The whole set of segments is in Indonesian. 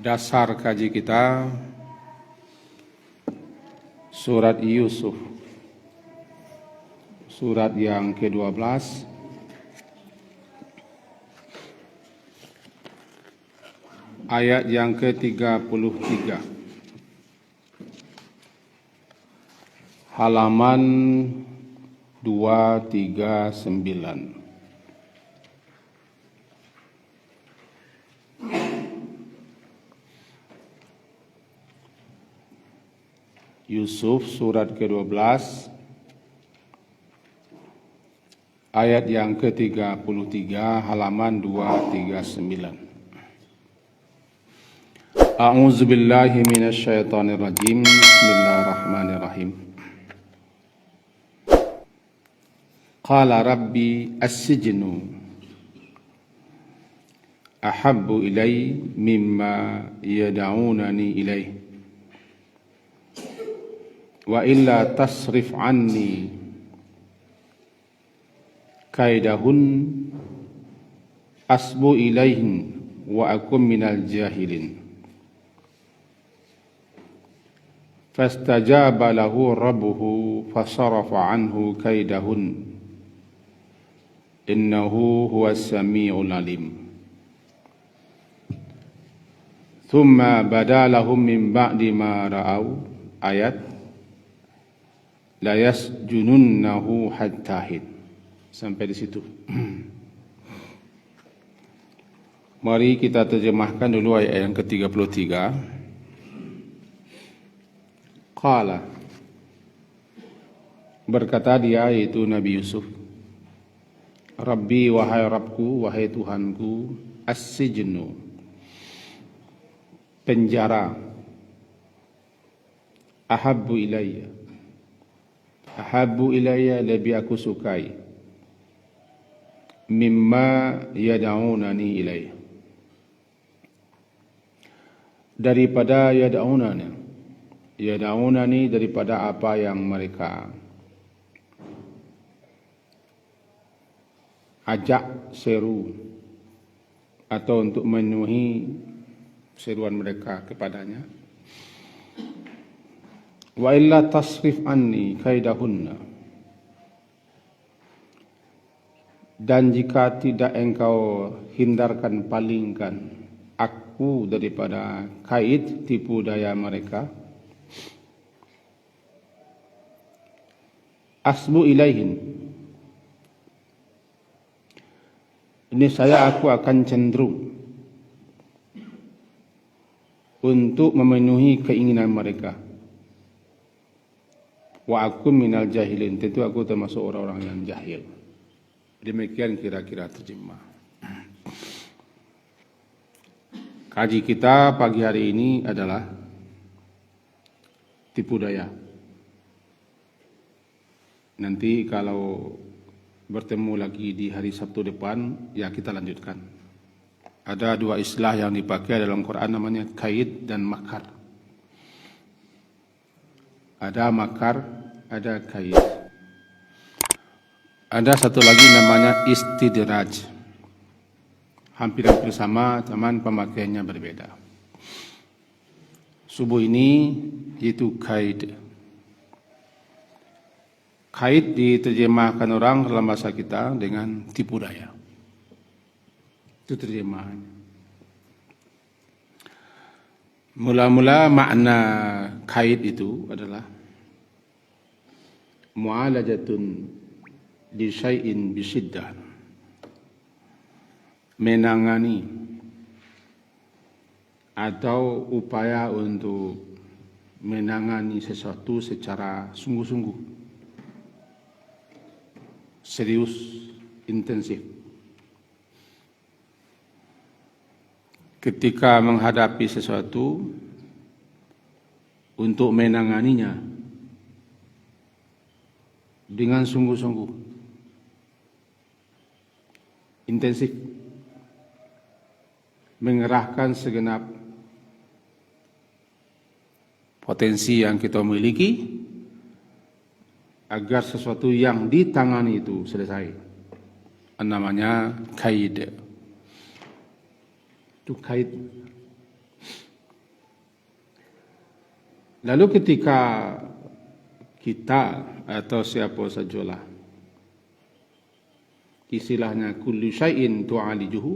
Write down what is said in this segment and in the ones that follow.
Dasar kaji kita surat Yusuf, surat yang ke-12, ayat yang ke-33, halaman 239. Yusuf surat ke-12 ayat yang ke-33 halaman 239. A'udzu billahi minasyaitonir rajim. Bismillahirrahmanirrahim. Qala rabbi as-sijnu ahabbu ilai mimma yad'unani ilaihi wa illa tasrif anni kaidahun asbu ilaihin wa akum minal jahilin. Fastajaba lahu rabbuhu fasarafa anhu kaidahun innahu huwas sami'ul alim. Thumma badalahum min ba'di ma ra'au ayat la yasjununnahu hatta hin. Sampai di situ. Mari kita terjemahkan dulu ayat yang ke-33. Qala, berkata dia, yaitu Nabi Yusuf, Rabbi, wahai Rabbku, wahai Tuhanku, as-sijnu, penjara, ahabbu ilayya, ahabbu ilayya, lebih aku sukai, mimma yad'unani ilayhi, daripada yad'unani, daripada apa yang mereka ajak seru atau untuk memenuhi seruan mereka kepadanya. Wa illa tasrif anni kaidahunna, dan jika tidak engkau hindarkan, palingkan aku daripada kait tipu daya mereka, asbu ilaihin, ini aku akan cenderung untuk memenuhi keinginan mereka. Wa aku minal jahilin, tentu aku termasuk orang-orang yang jahil. Demikian kira-kira terjemah. Kaji kita pagi hari ini adalah tipu daya. Nanti kalau bertemu lagi di hari Sabtu depan, ya kita lanjutkan. Ada dua istilah yang dipakai dalam Quran, namanya kaid dan makar. Ada makar, ada kaid. Ada satu lagi namanya istidraj. Hampir-hampir sama, teman, pemakaiannya berbeda. Subuh ini itu kaid. Kaid diterjemahkan orang dalam bahasa kita dengan tipu daya. Itu terjemahannya. Mula-mula makna kaid itu adalah mu'alajatun di syai'in bisiddah, menangani atau upaya untuk menangani sesuatu secara sungguh-sungguh, serius, intensif. Ketika menghadapi sesuatu, untuk menanganinya dengan sungguh-sungguh, intensif, mengerahkan segenap potensi yang kita miliki agar sesuatu yang ditangani itu selesai. Namanya kaid. Itu kaid. Lalu ketika kita atau siapa sajalah istilahnya kullu syai'in tu'alijuhu,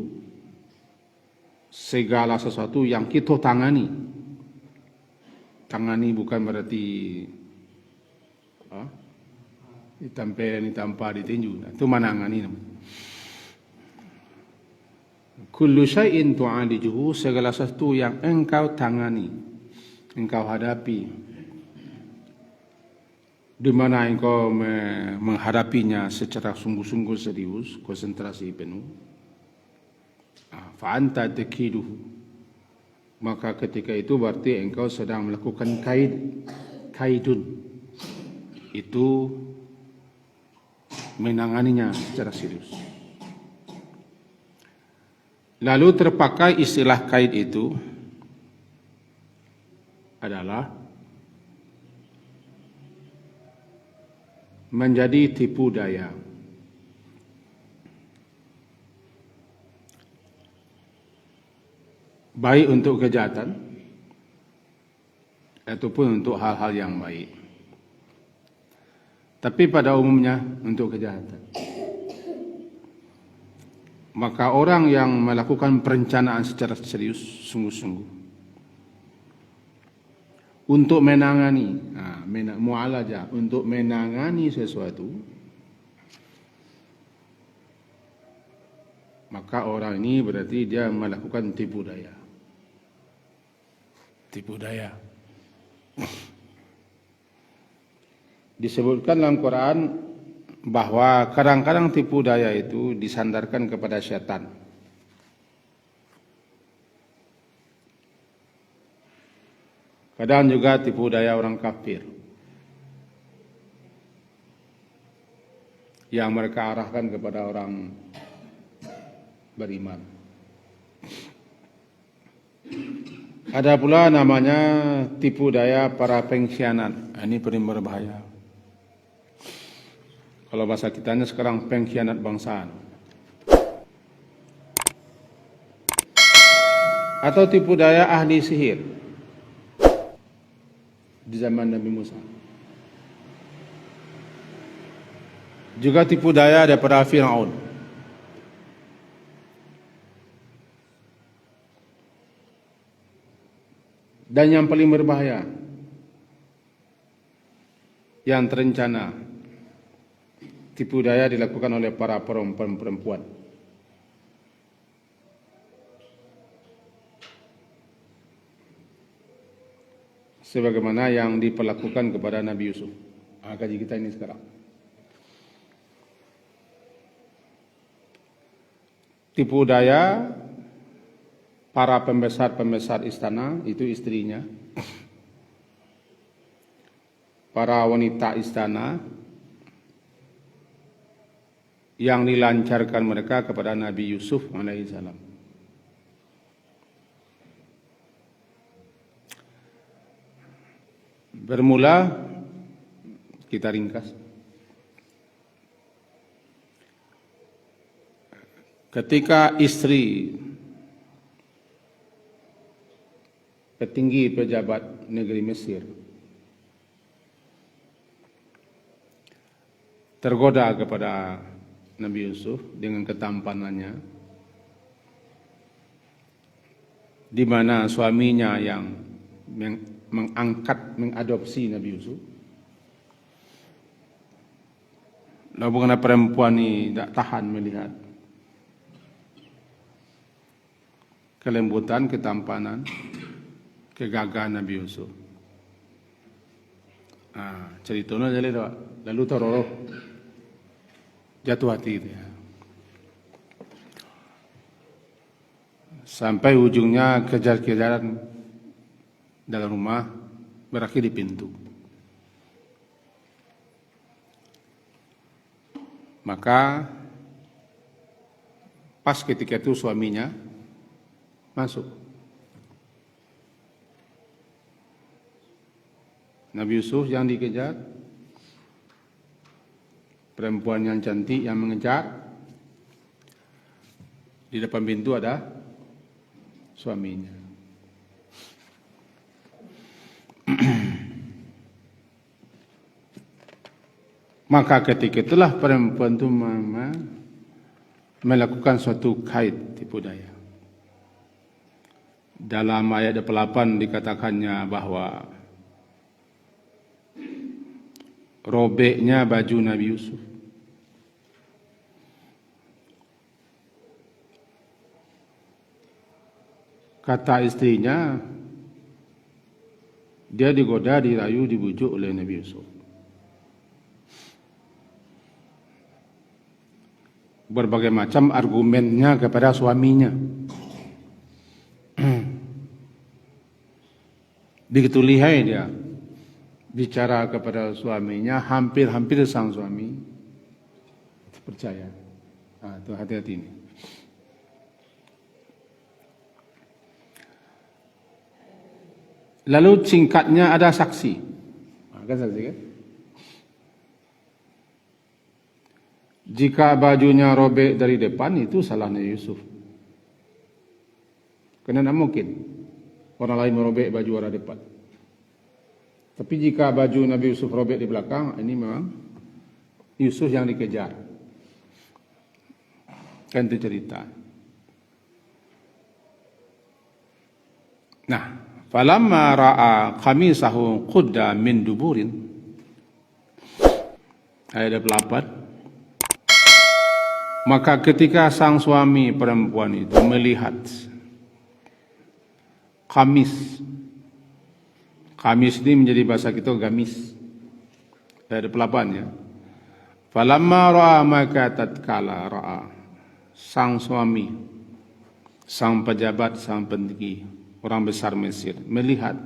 segala sesuatu yang kita tangani. Tangani bukan berarti ditampa ditinju, itu manangani namanya. Kullu syai'in tu'alijuhu, segala sesuatu yang engkau tangani, engkau hadapi, di mana engkau menghadapinya secara sungguh-sungguh serius, konsentrasi penuh. Fa'anta takiduhu, maka ketika itu berarti engkau sedang melakukan kaidun, itu menanganinya secara serius. Lalu terpakai istilah kaid itu adalah menjadi tipu daya. Baik untuk kejahatan ataupun untuk hal-hal yang baik. Tapi pada umumnya untuk kejahatan. Maka orang yang melakukan perencanaan secara serius, sungguh-sungguh, untuk menangani, mu'alajah, untuk menangani sesuatu, maka orang ini berarti dia melakukan tipu daya. Tipu daya. Disebutkan dalam Quran bahwa kadang-kadang tipu daya itu disandarkan kepada syaitan. Kadang juga tipu daya orang kafir yang mereka arahkan kepada orang beriman. Ada pula namanya tipu daya para pengkhianat. Ini paling berbahaya. Kalau bahasa kitanya sekarang pengkhianat bangsaan. Atau tipu daya ahli sihir di zaman Nabi Musa. Juga tipu daya daripada Fir'aun. Dan yang paling berbahaya, yang terencana, tipu daya dilakukan oleh para perempuan. Sebagaimana yang diperlakukan kepada Nabi Yusuf. Kaji kita ini sekarang. Tipu daya para pembesar istana, itu istrinya. Para wanita istana yang dilancarkan mereka kepada Nabi Yusuf alaihissalam. Bermula, kita ringkas, ketika istri petinggi pejabat negeri Mesir tergoda kepada Nabi Yusuf dengan ketampanannya, di mana suaminya yang mengadopsi Nabi Yusuf. Lalu mengenai perempuan ini tidak tahan melihat kelembutan, ketampanan, kegagahan Nabi Yusuf. Ceritanya jadi lalu terorok, jatuh hati dia. Sampai ujungnya kejar-kejaran dalam rumah, berakhir di pintu. Maka pas ketika itu suaminya masuk. Nabi Yusuf yang dikejar, perempuan yang cantik yang mengejar, di depan pintu ada suaminya. Maka ketika itulah perempuan itu melakukan suatu kaid tipu daya. Dalam ayat 28 dikatakannya bahwa robeknya baju Nabi Yusuf. Kata istrinya, dia digoda, dirayu, dibujuk oleh Nabi Yusuf. Berbagai macam argumennya kepada suaminya. Begitu lihai dia bicara kepada suaminya, hampir-hampir sang suami percaya. Itu hati-hati ini. Lalu singkatnya ada saksi. Kan saksi kan? Jika bajunya robek dari depan, itu salahnya Yusuf. Karena tidak mungkin orang lain merobek baju orang depan. Tapi jika baju Nabi Yusuf robek di belakang, ini memang Yusuf yang dikejar. Kan itu cerita. Nah, falamma ra'a qamisahu qudda min duburin. Ayat 28. Maka ketika sang suami perempuan itu melihat kamis ini menjadi bahasa kita gamis. Ayat 28 ya. Falamma ra'a, maka tatkala ra'a, sang suami, sang pejabat, sang petinggi, orang besar Mesir, melihat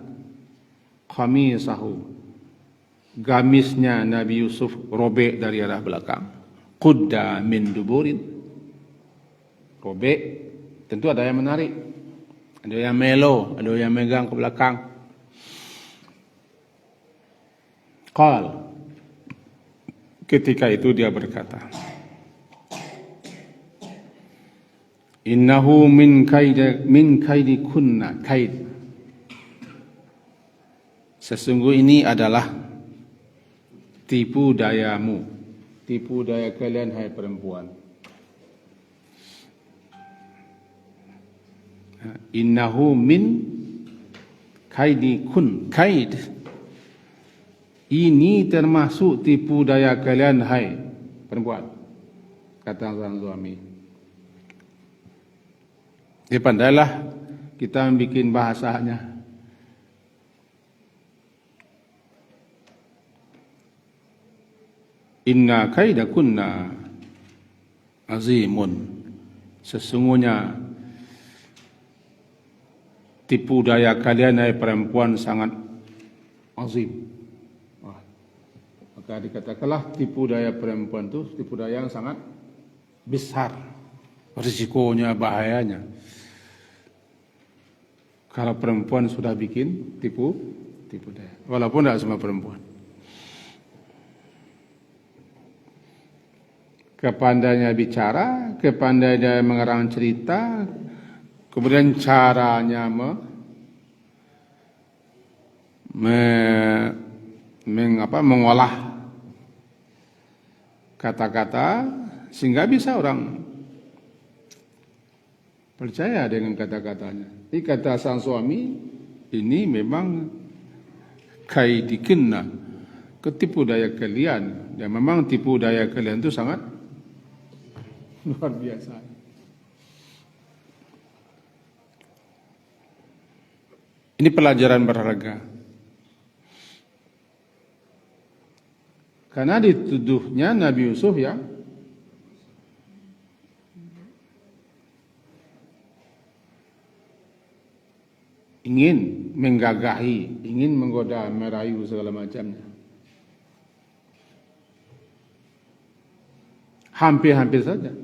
qamisahu, gamisnya Nabi Yusuf robek dari arah belakang. Qudda min duburin, robek, tentu ada yang menarik, ada yang melo, ada yang megang ke belakang. Qal, ketika itu dia berkata, innahu min kaidi kunna, kaid, sesungguh ini adalah tipu dayamu, tipu daya kalian hai perempuan. Innahu min kaidi kun, kaid, ini termasuk tipu daya kalian hai perempuan, kata sang suami. Ya, pandailah kita membuat bahasanya. Inna kaidakunna azimun, sesungguhnya tipu daya kalian hai perempuan sangat azim. Maka dikatakanlah tipu daya perempuan itu tipu daya yang sangat besar, risikonya, bahayanya. Kalau perempuan sudah bikin tipu daya, walaupun tidak semua perempuan. Kepandainya bicara, kepandainya mengarang cerita, kemudian caranya mengolah kata-kata sehingga bisa orang percaya dengan kata-katanya. Ini kata sang suami, ini memang kaidikinna, ketipu daya kalian. Dan memang tipu daya kalian itu sangat luar biasa. Ini pelajaran berharga. Karena dituduhnya Nabi Yusuf ya ingin menggagahi, ingin menggoda, merayu segala macamnya. Hampir-hampir saja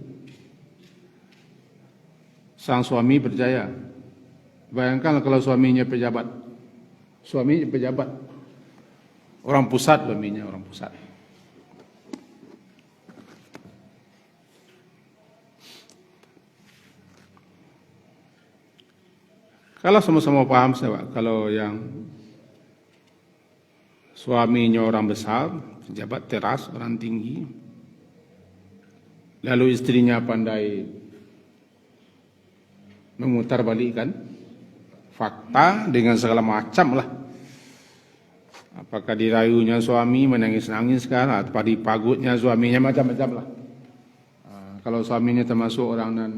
sang suami percaya. Bayangkan kalau suaminya pejabat. Suaminya pejabat. Orang pusat, suaminya orang pusat. Kalau sama-sama paham, kalau yang suaminya orang besar, pejabat teras, orang tinggi. Lalu istrinya pandai memutarbalikkan fakta dengan segala macam lah. Apakah dirayunya suami menangis-nangis kan, atau dipagutnya suaminya, macam-macam lah. Kalau suaminya termasuk orang dan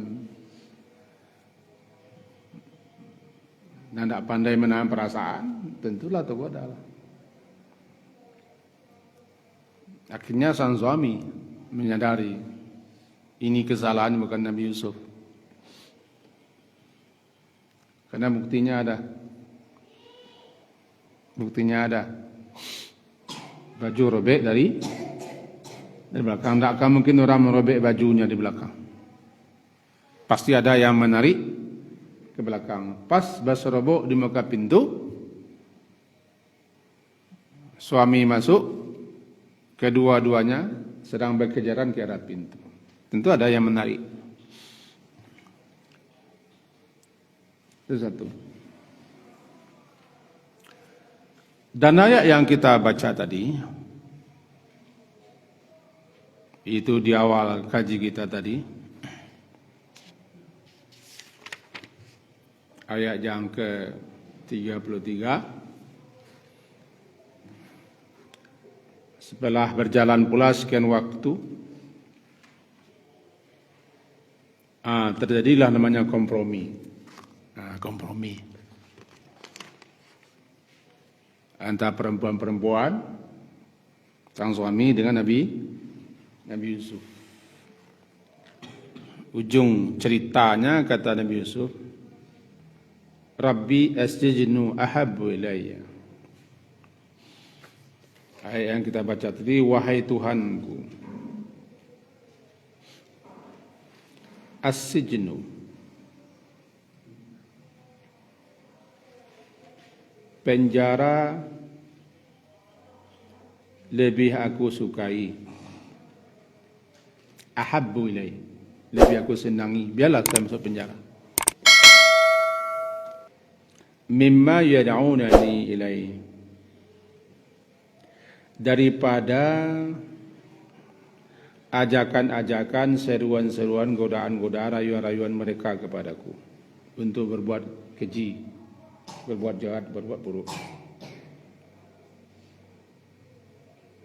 tidak pandai menahan perasaan, tentulah tergoda lah. Akhirnya sang suami menyadari ini kesalahan bukan Nabi Yusuf. Karena buktinya ada. Buktinya ada. Baju robek dari belakang. Tak akan mungkin orang merobek bajunya di belakang. Pasti ada yang menarik ke belakang. Pas bas robok di muka pintu, suami masuk, kedua-duanya sedang berkejaran ke arah pintu. Tentu ada yang menarik. Itu satu. Dan ayat yang kita baca tadi, itu di awal kaji kita tadi, ayat yang ke-33, setelah berjalan pula sekian waktu, terjadilah namanya kompromi. Kompromi antara perempuan-perempuan, sang suami dengan Nabi Yusuf. Ujung ceritanya kata Nabi Yusuf, Rabbi asjijnu ahabbu ilayya. Ayat yang kita baca tadi, wahai Tuhanku, as-sijnu, penjara lebih aku sukai. Ahabbu ilai, lebih aku senangi. Biarlah saya masuk penjara. Mimma yad'unani ilai, daripada ajakan-ajakan, seruan-seruan, godaan-godaan, rayuan-rayuan mereka kepadaku untuk berbuat keji, berbuat jahat, berbuat buruk.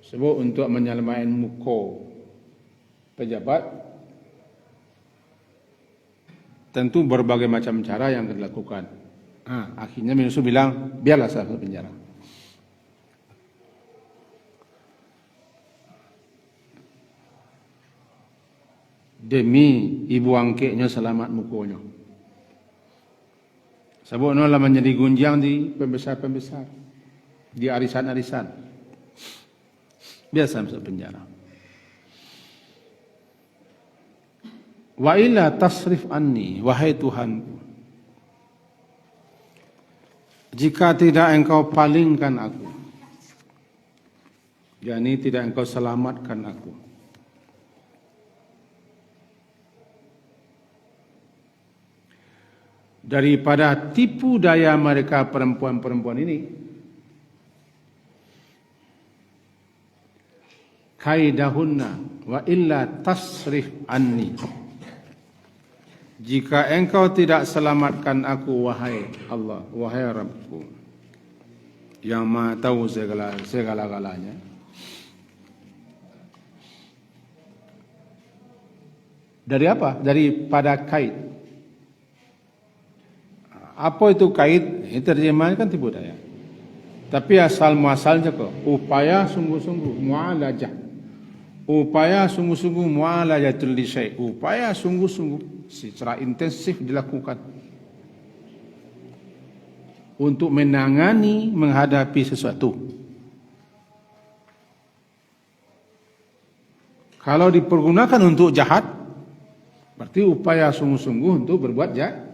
Sebab untuk menyelamatkan muka pejabat, tentu berbagai macam cara yang dilakukan. Akhirnya Yusuf bilang, biarlah saya masuk penjara. Demi ibu angketnya selamat mukanya. Sebab itulah menjadi gunjang di pembesar-pembesar, di arisan-arisan. Biasa masuk penjara. Wa illa tasrif anni, wahai Tuhanku, jika tidak engkau palingkan aku, yakni tidak engkau selamatkan aku, daripada tipu daya mereka perempuan-perempuan ini, kaidahunna, wa illa tasrif anni, jika engkau tidak selamatkan aku, wahai Allah, wahai Rabbku yang Maha tahu segala-galanya, dari apa? Daripada kaid. Apa itu kaid? Ini terjemahan kan tipu daya. Tapi asal muasalnya kok upaya sungguh-sungguh mu'alajah. Upaya sungguh-sungguh mu'alajatul lisyai. Upaya sungguh-sungguh secara intensif dilakukan untuk menangani, menghadapi sesuatu. Kalau dipergunakan untuk jahat, berarti upaya sungguh-sungguh untuk berbuat jahat.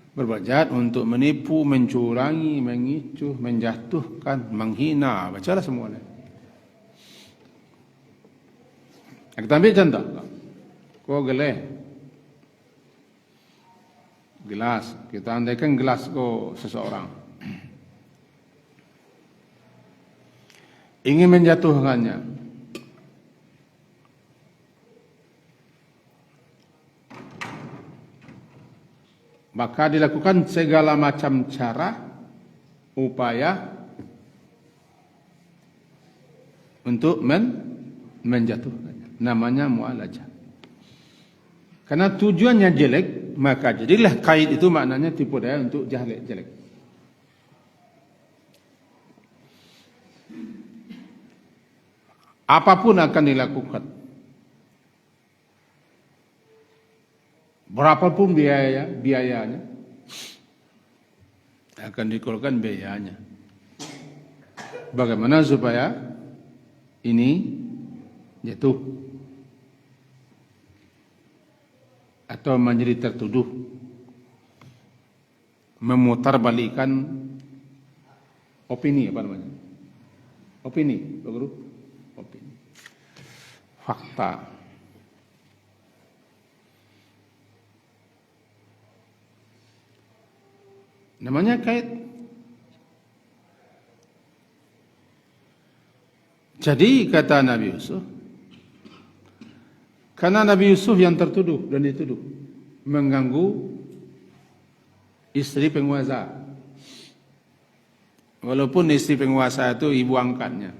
Berbuat jahat, untuk menipu, mencurangi, mengicu, menjatuhkan, menghina, bacalah semuanya. Kita ambil contoh. Kau gelas, kita andaikan gelas kau seseorang ingin menjatuhkannya, Maka dilakukan segala macam cara, upaya untuk menjatuhkannya. Namanya mu'alajah. Karena tujuannya jelek, maka jadilah kaid itu maknanya tipu daya untuk jelek. Apapun akan dilakukan. Berapapun biayanya akan dikeluarkan biayanya. Bagaimana supaya ini jatuh atau menjadi tertuduh, memutarbalikkan opini, apa namanya? Opini, Pak Guru? Opini. Fakta. Namanya kait. Jadi kata Nabi Yusuf, karena Nabi Yusuf yang tertuduh dan dituduh mengganggu istri penguasa. Walaupun istri penguasa itu ibu angkatnya.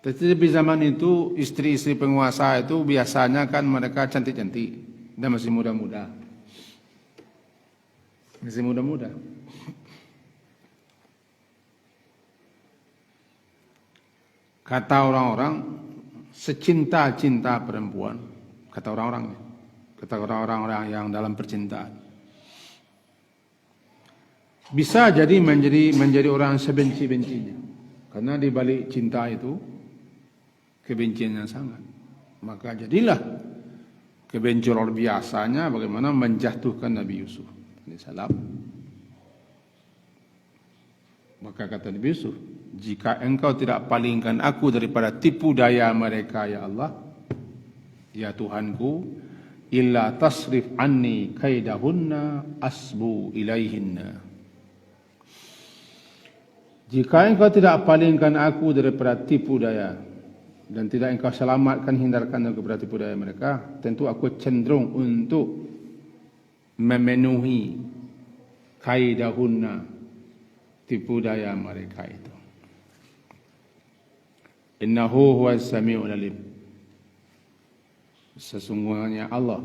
Tetapi zaman itu istri-istri penguasa itu biasanya kan mereka cantik-cantik dan masih muda-muda. Masih muda-muda. Kata orang-orang, secinta-cinta perempuan, kata orang-orang yang dalam percintaan, bisa jadi menjadi orang sebenci-bencinya, karena di balik cinta itu kebencian yang sangat. Maka jadilah kebencian luar biasanya bagaimana menjatuhkan Nabi Yusuf alaihissalam. Maka kata Nabi Yusuf, jika engkau tidak palingkan aku daripada tipu daya mereka, ya Allah, ya Tuhanku, illa tasrif anni kaidahunna asbu ilaihinna. Jika engkau tidak palingkan aku daripada tipu daya dan tidak engkau selamatkan, hindarkan daripada tipu daya mereka, tentu aku cenderung untuk memenuhi kaidahunna, tipu daya mereka itu. Innahu huwas sami'ul alim. Sesungguhnya Allah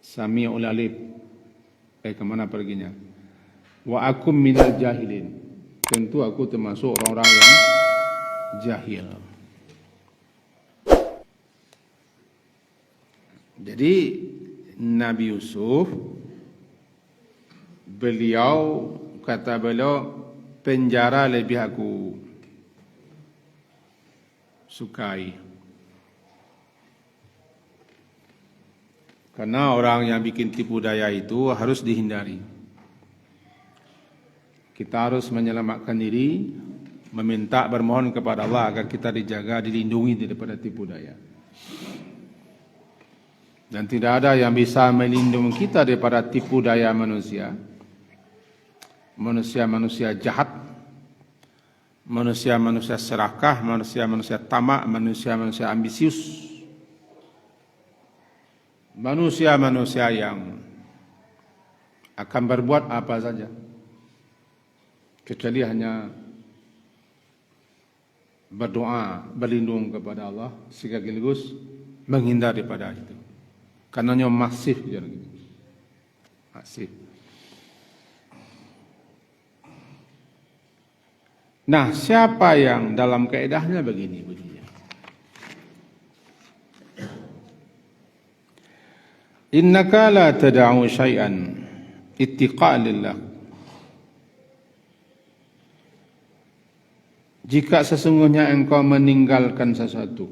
Sami'ul alim. Kemana perginya? Wa akum minal jahilin. Tentu aku termasuk orang-orang yang jahil. Jadi Nabi Yusuf, beliau kata beliau, penjara lebih aku sukai. Karena orang yang bikin tipu daya itu harus dihindari. Kita harus menyelamatkan diri, meminta, bermohon kepada Allah agar kita dijaga, dilindungi daripada tipu daya. Dan tidak ada yang bisa melindungi kita daripada tipu daya manusia. Manusia-manusia jahat, manusia-manusia serakah, manusia-manusia tamak, manusia-manusia ambisius, manusia-manusia yang akan berbuat apa saja kecuali hanya berdoa, berlindung kepada Allah, sekaligus menghindar daripada itu. Karenanya masif, masif. Nah, siapa yang dalam kaedahnya begini bunyinya? Innaka la tad'u syai'an ittiqa'an lillah. Jika sesungguhnya engkau meninggalkan sesuatu,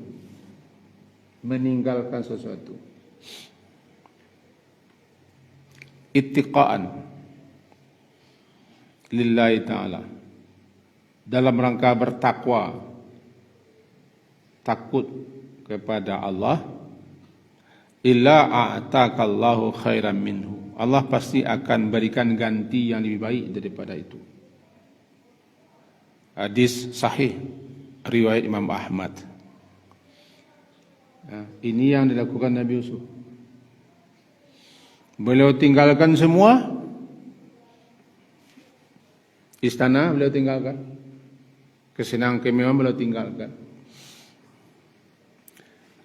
ittiqa'an lillahi ta'ala, dalam rangka bertakwa, takut kepada Allah, illa a'taqallahu khairan minhu. Allah pasti akan berikan ganti yang lebih baik daripada itu. Hadis sahih riwayat Imam Ahmad. Ini yang dilakukan Nabi Yusuf. Beliau tinggalkan semua. Istana beliau tinggalkan. Kesenangan kemewahan beliau tinggalkan.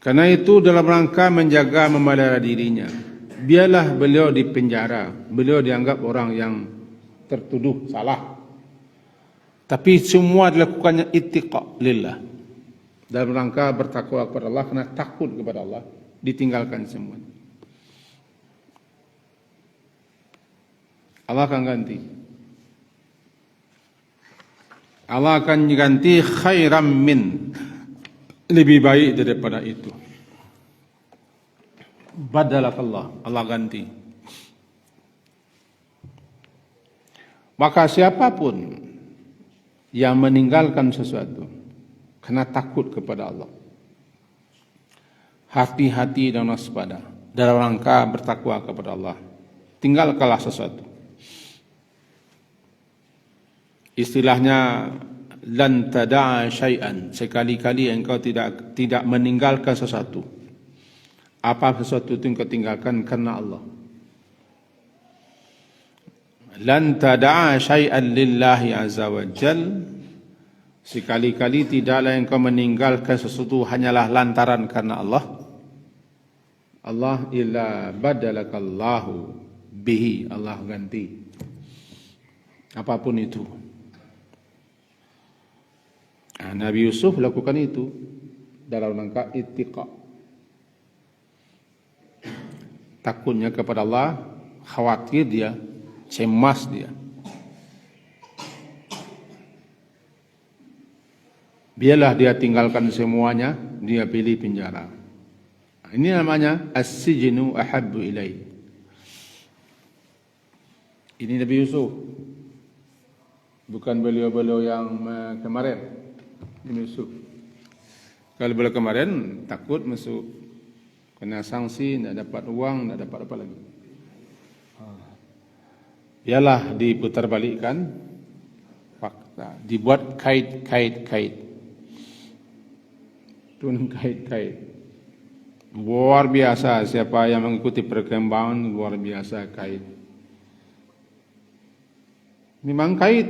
Karena itu dalam rangka menjaga memelihara dirinya. Biarlah beliau dipenjara. Beliau dianggap orang yang tertuduh salah. Tapi semua dilakukannya ittiqa lillah. Dalam rangka bertakwa kepada Allah, karena takut kepada Allah, ditinggalkan semua. Allah akan ganti. Allah akan ganti khairan min, lebih baik daripada itu. Badalakallah, Allah ganti. Maka siapapun yang meninggalkan sesuatu karena takut kepada Allah, hati-hati dan waspada dalam rangka bertakwa kepada Allah, tinggalkanlah sesuatu. Istilahnya lan tada'a syai'an, sekali-kali engkau tidak meninggalkan sesuatu. Apa sesuatu itu engkau tinggalkan karena Allah. Lan tada'a syai'an lillahi azza wa jal, sekali-kali tidaklah engkau meninggalkan sesuatu hanyalah lantaran karena Allah. Allah illa badalakallahu bihi, Allah ganti. Apapun itu. Nabi Yusuf lakukan itu dalam rangka ittiqa. Takutnya kepada Allah, khawatir dia, cemas dia. Biarlah dia tinggalkan semuanya, dia pilih penjara. Ini namanya as-sijnu ahabbu ilai. Ini Nabi Yusuf. Bukan beliau-beliau yang kemarin. Yusuf. Kalau beliau kemarin takut masuk, kena sanksi, tidak dapat uang, tidak dapat apa lagi. Biarlah diputar balikkan fakta, dibuat kait. Tun kait. Luar biasa, siapa yang mengikuti perkembangan luar biasa kait. Memang kait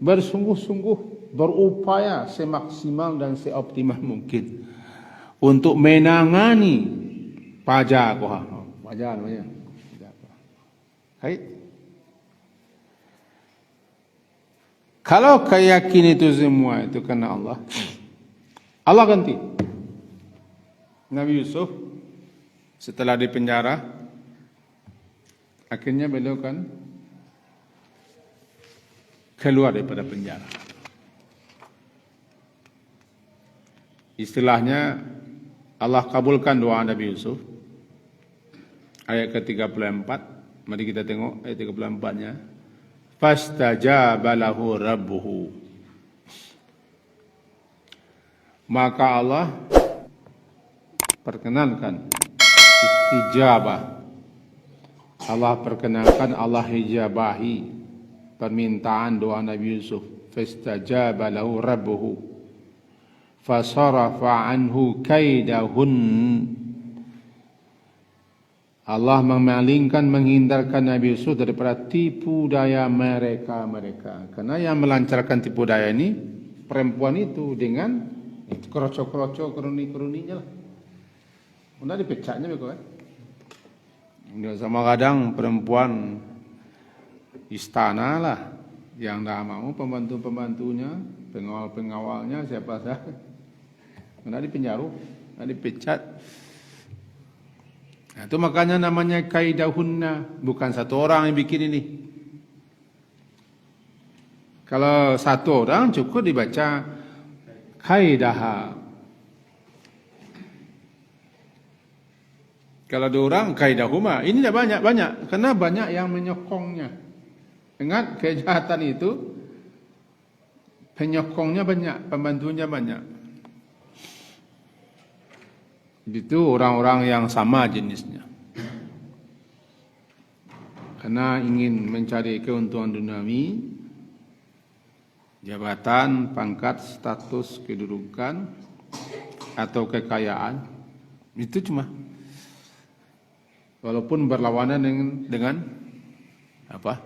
bersungguh-sungguh, berupaya semaksimal dan seoptimal mungkin untuk menangani pajak. Pajak namanya. Kait. Kalau keyakinan itu semua itu karena Allah, Allah ganti. Nabi Yusuf setelah dipenjara, akhirnya beliau kan keluar daripada penjara. Istilahnya Allah kabulkan doa Nabi Yusuf. Ayat ke-34, mari kita tengok ayat 34-nya. Fastajaba lahu rabbuhu. Maka Allah perkenankan istijabah. Allah perkenankan, Allah hijabahi permintaan doa Nabi Yusuf. Fastajaba lahu rabbuhu fasarafa anhu kaidahun. Allah memalingkan, menghindarkan Nabi Yusuf daripada tipu daya mereka. Karena yang melancarkan tipu daya ini perempuan itu dengan kroco-kroco keruni-keruninya lah. Udah dipecahnya begitu kan. Sama kadang perempuan istana lah yang dah mau pembantu-pembantunya, pengawal-pengawalnya siapa saja. Kena dipenjara, kena dipecat. Nah, itu makanya namanya kaidahunna, bukan satu orang yang bikin ini. Kalau satu orang cukup dibaca kaidaha. Kalau dua orang kaidahuma, ini dah banyak, karena banyak yang menyokongnya. Ingat kejahatan itu penyokongnya banyak, pembantunya banyak. Itu orang-orang yang sama jenisnya. Karena ingin mencari keuntungan duniawi, jabatan, pangkat, status, kedudukan, atau kekayaan, itu cuma walaupun berlawanan dengan apa?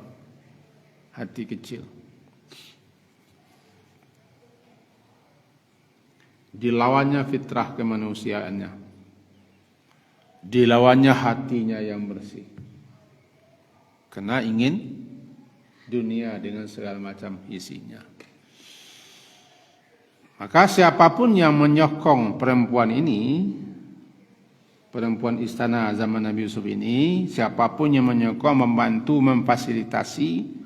Hati kecil. Dilawannya fitrah kemanusiaannya, dilawannya hatinya yang bersih, karena ingin dunia dengan segala macam isinya. Maka siapapun yang menyokong perempuan ini, perempuan istana zaman Nabi Yusuf ini, siapapun yang menyokong, membantu, memfasilitasi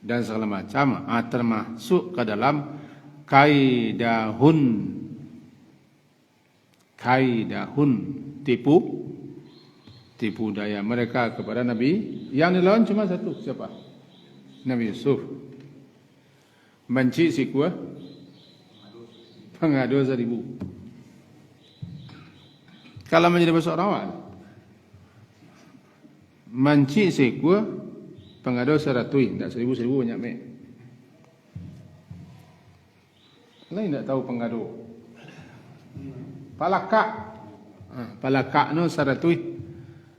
dan segala macam, termasuk ke dalam kaidahun, tipu daya mereka kepada Nabi. Yang dilawan cuma satu, siapa? Nabi Yusuf. Benci si kuah, pengadu 1000. Kalau menjadi bahasa orang, benci si kuah, pengadu 100, tidak 1000 banyak mek. Lain tidak tahu pengadu. Palakak no 100,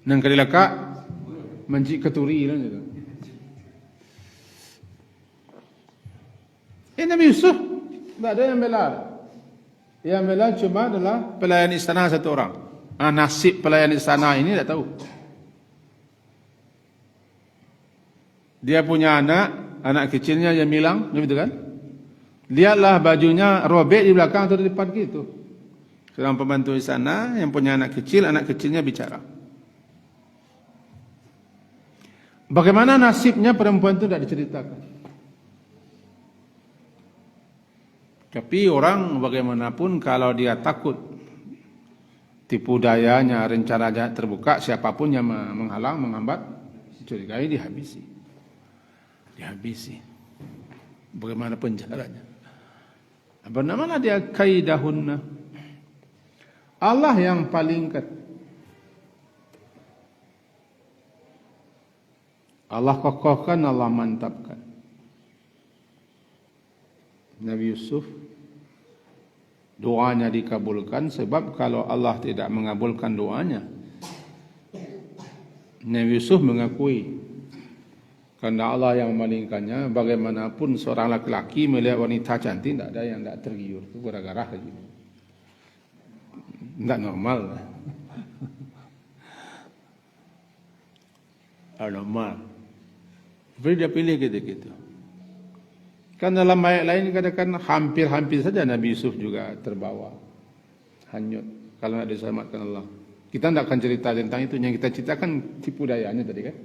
nang kali lakak benci keturi lah gitu. Nabi Yusuf tidak ada yang bela. Yang bela cuma adalah pelayan istana satu orang. Nasib pelayan istana ini tidak tahu. Dia punya anak kecilnya yang hilang, begitu kan? Lihatlah bajunya robek di belakang atau di depan gitu. Seorang pembantu istana yang punya anak kecilnya bicara. Bagaimana nasibnya perempuan itu tidak diceritakan. Tapi orang bagaimanapun kalau dia takut tipu dayanya, rencana jahat terbuka, siapapun yang menghalang, menghambat, curigai, dihabisi. Bagaimanapun caranya. Bernamalah dia kaidahunna. Allah yang paling Allah kokohkan, Allah mantapkan. Nabi Yusuf doanya dikabulkan, sebab kalau Allah tidak mengabulkan doanya, Nabi Yusuf mengakui karena Allah yang memalingkannya. Bagaimanapun seorang laki-laki melihat wanita cantik, tidak ada yang tidak tergiur, itu gara-gara gitu. Tidak normal. Normal. Tapi dia pilih gitu-gitu. Kan dalam ayat lain katakan hampir-hampir saja Nabi Yusuf juga terbawa hanyut kalau tidak diselamatkan Allah. Kita tidak akan cerita tentang itu, yang kita ceritakan tipu dayanya tadi kan.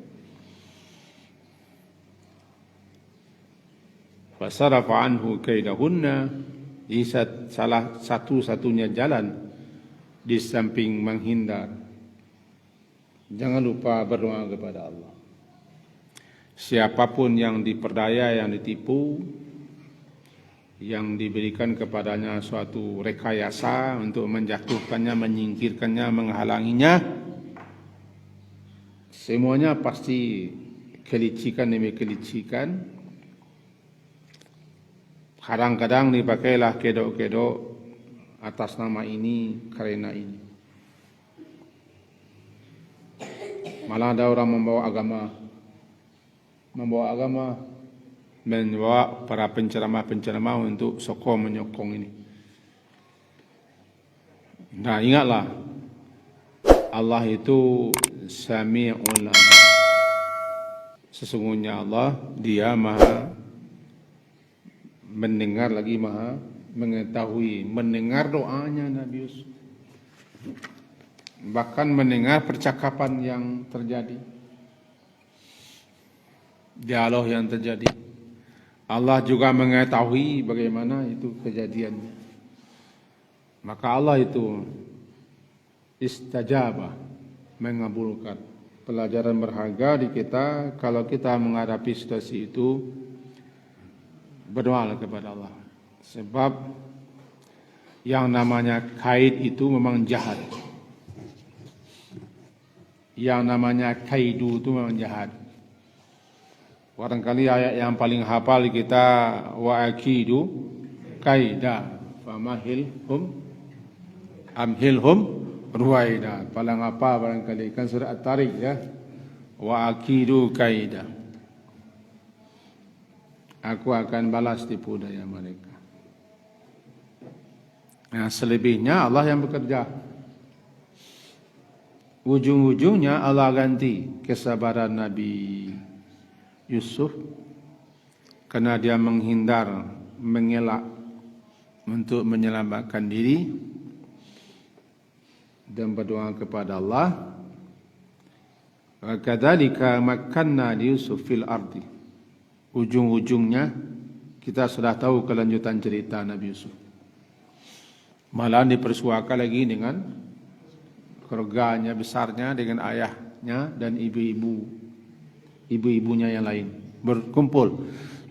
Fasarafa anhu kaidahunna, salah satu-satunya jalan di samping menghindar. Jangan lupa berdoa kepada Allah. Siapapun yang diperdaya, yang ditipu, yang diberikan kepadanya suatu rekayasa untuk menjatuhkannya, menyingkirkannya, menghalanginya, semuanya pasti kelicikan demi kelicikan. Kadang-kadang dipakailah kedok-kedok atas nama ini, karena ini. Malah ada orang membawa para penceramah untuk sokong menyokong ini. Nah, ingatlah, Allah itu Sami'ul Alim. Sesungguhnya Allah, Dia Maha mendengar, lagi Maha mengetahui. Mendengar doanya Nabi Yusuf, bahkan mendengar percakapan yang terjadi, dialog yang terjadi. Allah juga mengetahui bagaimana itu kejadiannya. Maka Allah itu istajabah, mengabulkan. Pelajaran berharga di kita, kalau kita menghadapi situasi itu, berdoa kepada Allah. Sebab yang namanya kaid itu memang jahat. Yang namanya kaidu itu memang jahat. Barangkali ayat yang paling hafal kita, wa akidu kaida famahilhum amhilhum Ruwaida. Palang apa barangkali. Kan surah At-Tariq ya. Wa akidu kaida. Aku akan balas tipu daya mereka. Nah, selebihnya Allah yang bekerja. Ujung-ujungnya Allah ganti kesabaran Nabi Yusuf karena dia menghindar, mengelak untuk menyelamatkan diri dan berdoa kepada Allah. Kadzalika makkanna li Yusuf fil ardi. Ujung-ujungnya kita sudah tahu kelanjutan cerita Nabi Yusuf. Malah dipersuakan lagi dengan keluarganya besarnya, dengan ayahnya dan ibu-ibunya yang lain berkumpul.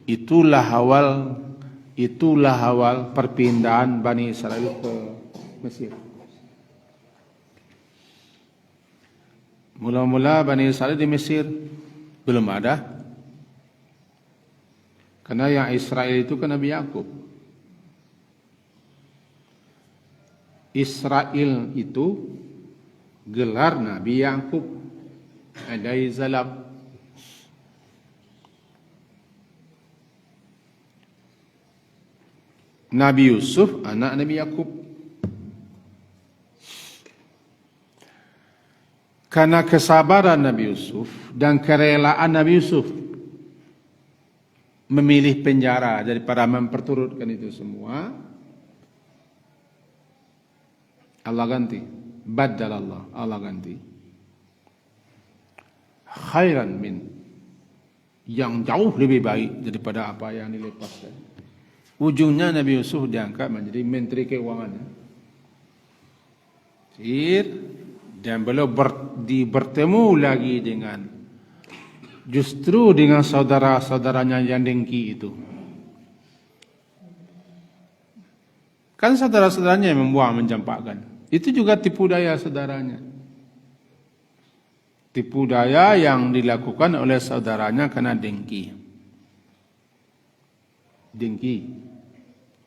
Itulah awal perpindahan Bani Israel ke Mesir. Mula-mula Bani Israel di Mesir belum ada. Karena yang Israel itu kan Nabi Yakub. Israel itu gelar Nabi Yakub. Adai Zalab. Nabi Yusuf anak Nabi Yakub. Karena kesabaran Nabi Yusuf dan kerelaan Nabi Yusuf memilih penjara daripada memperturutkan itu semua, Allah ganti. Badal Allah ganti. Khairan min, yang jauh lebih baik daripada apa yang dilepaskan. Ujungnya Nabi Yusuf diangkat menjadi Menteri Keuangan. Dan beliau bertemu lagi justru dengan saudara-saudaranya yang dengki itu. Kan saudara-saudaranya yang membuang, mencampakkan. Itu juga tipu daya saudaranya. Tipu daya yang dilakukan oleh saudaranya karena dengki.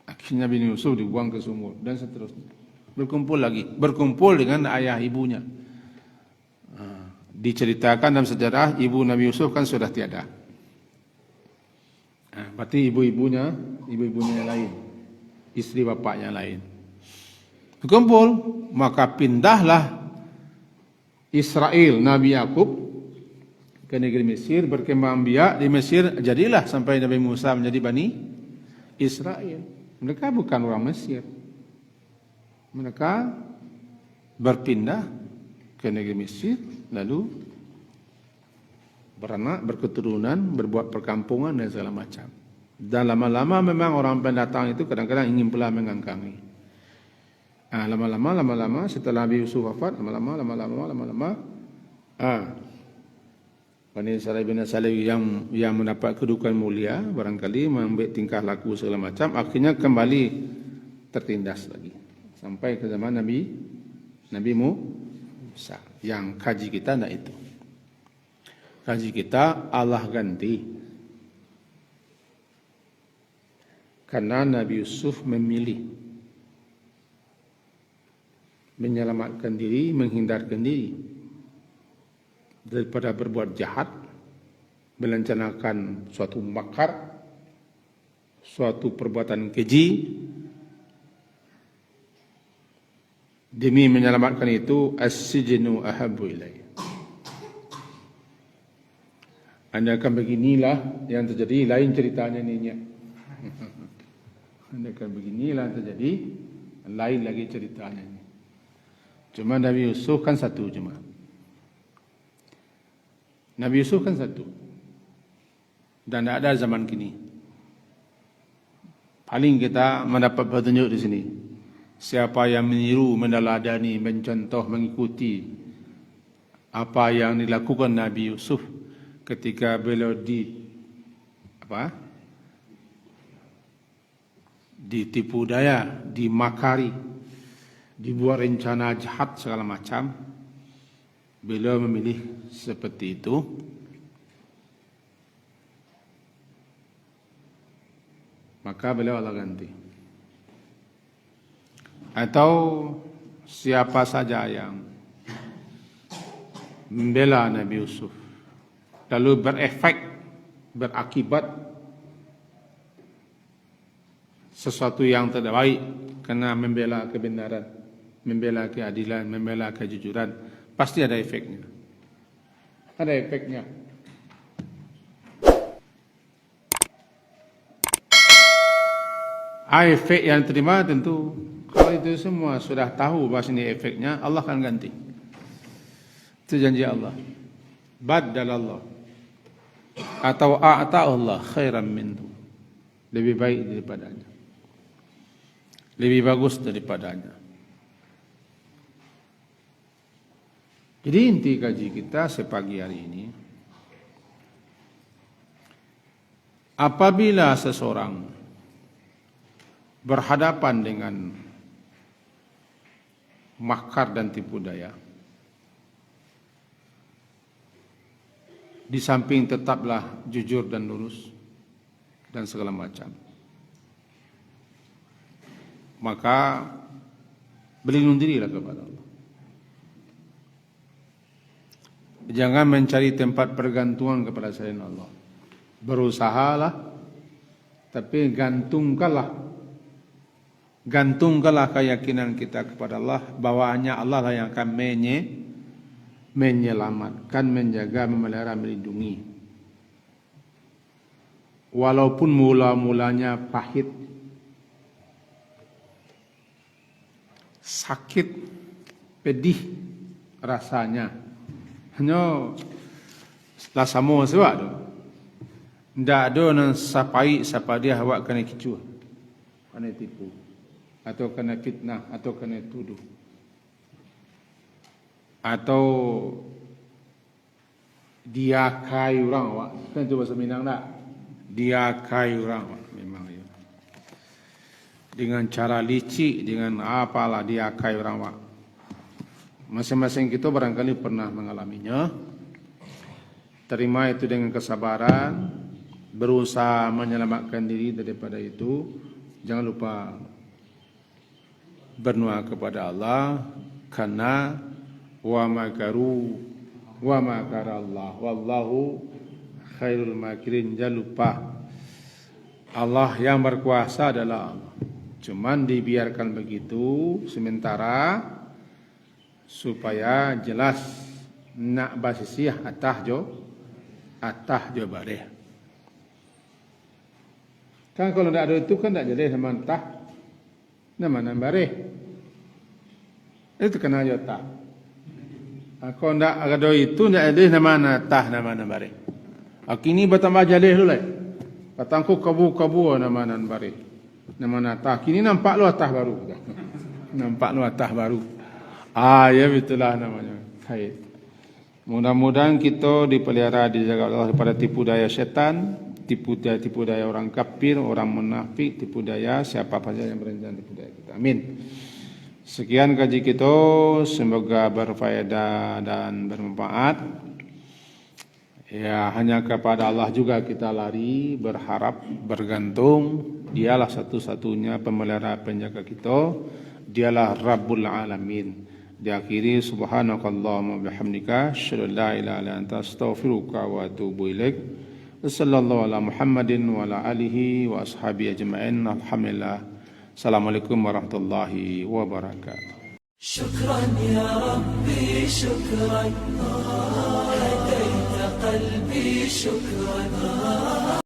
Akhirnya Nabi Yusuf dibuang ke sumur dan seterusnya. Berkumpul dengan ayah ibunya. Diceritakan dalam sejarah ibu Nabi Yusuf kan sudah tiada. Berarti ibu-ibunya yang lain, istri bapaknya lain. Berkumpul, maka pindahlah Israel Nabi Yakub ke negeri Mesir, berkembang biak di Mesir, jadilah sampai Nabi Musa menjadi Bani Israel. Mereka bukan orang Mesir. Mereka berpindah ke negeri Mesir, lalu beranak, berketurunan, berbuat perkampungan dan segala macam. Dan lama-lama memang orang pendatang itu kadang-kadang ingin pula mengangkangi. Lama-lama setelah Nabi Yusuf wafat, lama-lama Bani Israil bin Salih yang mendapat kedudukan mulia, barangkali mengambil tingkah laku segala macam, akhirnya kembali tertindas lagi. Sampai ke zaman Nabi Musa. Yang kaji kita tidak itu. Kaji kita Allah ganti. Karena Nabi Yusuf memilih menyelamatkan diri, menghindarkan diri daripada berbuat jahat, merencanakan suatu makar, suatu perbuatan keji. Demi menyelamatkan itu, as-sijnu ahabbu ilayya. Anda akan beginilah yang terjadi, lain ceritanya ni. Anda akan beginilah yang terjadi, lain lagi ceritanya ni. Cuma Nabi Yusuf kan satu cuma. Nabi Yusuf kan satu. Dan tidak ada zaman kini. Paling kita mendapat petunjuk di sini. Siapa yang meniru, meneladani, mencontoh, mengikuti apa yang dilakukan Nabi Yusuf ketika beliau ditipu daya, dimakari, dibuat rencana jahat segala macam, beliau memilih seperti itu. Maka beliau Allah ganti. Atau siapa saja yang membela Nabi Yusuf lalu berakibat sesuatu yang tidak baik karena membela kebenaran, membela keadilan, membela kejujuran, pasti ada efeknya. Ada efeknya. Efek yang terima tentu, kalau itu semua sudah tahu bahwa ini efeknya, Allah akan ganti. Itu janji Allah. Badal Allah. Atau a'ta'ullah khairan minhu. Lebih baik daripadanya. Lebih bagus daripadanya. Jadi inti kaji kita sepagi hari ini, apabila seseorang berhadapan dengan makar dan tipu daya, di samping tetaplah jujur dan lurus dan segala macam, maka berlindung dirilah kepada Allah. Jangan mencari tempat pergantungan kepada selain Allah. Berusahalah, tapi gantungkanlah keyakinan kita kepada Allah, bahwa hanya Allah lah yang akan menyelamatkan, menjaga, memelihara, melindungi. Walaupun mula-mulanya pahit, sakit, pedih rasanya, hanya lasamo sebab tu. Tidak ada yang sapai siapa dia awak kena kicau, kena tipu, atau kena fitnah, atau kena tuduh, atau dia kai orang awak. Kan itu bahasa Minang tak? Dia kai orang awak. Memang ya. Dengan cara licik, dengan apalah dia kai orang awak. Masing-masing kita barangkali pernah mengalaminya. Terima itu dengan kesabaran, berusaha menyelamatkan diri daripada itu. Jangan lupa berdoa kepada Allah, karena wa makaru wa makarallah wallahu khairul makirin. Jangan lupa Allah yang berkuasa adalah Allah. Cuman dibiarkan begitu sementara supaya jelas nak basisiah atah jo bareh. Kan kalau tidak ada itu kan tidak jadi nama entah nama bareh. Itu kena jo tah. Kalau tidak ada itu tidak ada nama tah nama bareh. Kini bertambah jalih dulu. Patangku kabu nama bareh. Nama tah. Kini nampak lu tah baru. Nampak lu tah baru. Ya itulah namanya. Khair. Mudah-mudahan kita dipelihara, dijaga Allah daripada tipu daya setan, tipu daya orang kafir, orang munafik, tipu daya siapa saja yang berencana tipu daya kita. Amin. Sekian kaji kita, semoga berfaedah dan bermanfaat. Ya, hanya kepada Allah juga kita lari, berharap, bergantung. Dialah satu-satunya pemelihara penjaga kita. Dialah Rabbul Alamin. Diakhiri subhanakallahumma bihamdika asyhadu an la ilaha illa anta astaghfiruka wa atubu ilaik. Wassallallahu ala Muhammadin wa ala alihi wa ashabihi ajma'in. Alhamdulillah. Assalamualaikum warahmatullahi wabarakatuh. Syukran ya Rabbi, syukran. Hadaita qalbi, syukran.